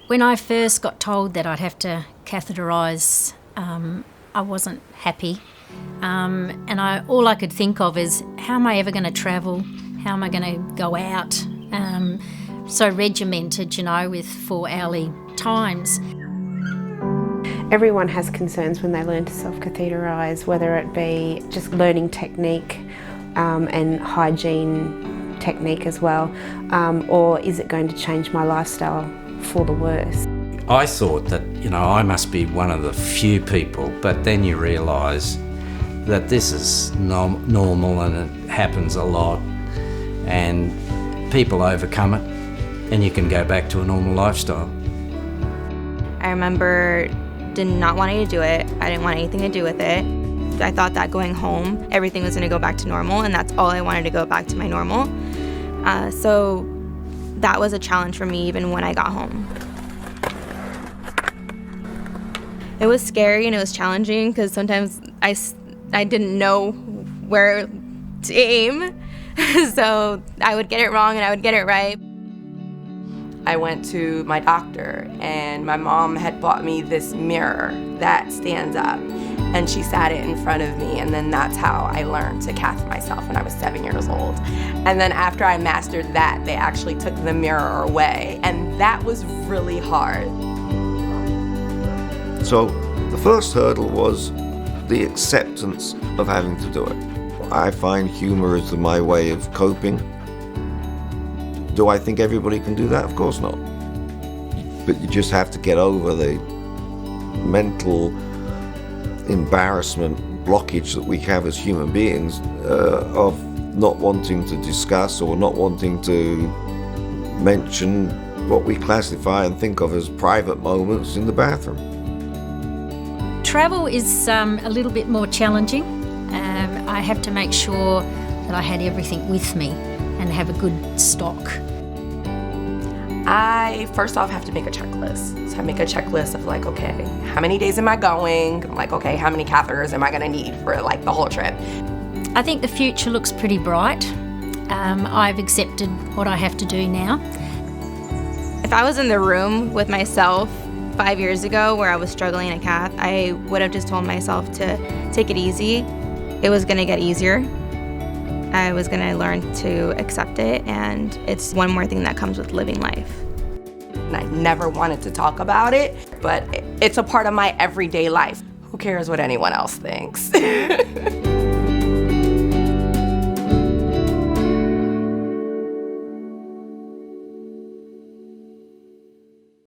When I first got told that I'd have to catheterise, I wasn't happy. And all I could think of is, how am I ever going to travel? How am I going to go out? So regimented, with 4-hourly times. Everyone has concerns when they learn to self-catheterise, whether it be just learning technique and hygiene technique as well, or is it going to change my lifestyle for the worse? I thought that, I must be one of the few people, but then you realise that this is normal and it happens a lot, and people overcome it and you can go back to a normal lifestyle. I remember not wanting to do it. I didn't want anything to do with it. I thought that going home, everything was going to go back to normal, and that's all I wanted, to go back to my normal. So that was a challenge for me even when I got home. It was scary and it was challenging because sometimes I didn't know where to aim. So I would get it wrong and I would get it right. I went to my doctor and my mom had bought me this mirror that stands up, and she sat it in front of me, and then that's how I learned to cath myself when I was 7 years old. And then after I mastered that, they actually took the mirror away, and that was really hard. So the first hurdle was the acceptance of having to do it. I find humor is my way of coping. Do I think everybody can do that? Of course not. But you just have to get over the mental embarrassment blockage that we have as human beings of not wanting to discuss or not wanting to mention what we classify and think of as private moments in the bathroom. Travel is a little bit more challenging. I have to make sure that I had everything with me and have a good stock. I first off have to make a checklist. So I make a checklist of okay, how many days am I going? I'm okay, how many catheters am I gonna need for the whole trip? I think the future looks pretty bright. I've accepted what I have to do now. If I was in the room with myself 5 years ago where I was struggling in a cath, I would have just told myself to take it easy. It was gonna get easier. I was going to learn to accept it, and it's one more thing that comes with living life. And I never wanted to talk about it, but it's a part of my everyday life. Who cares what anyone else thinks?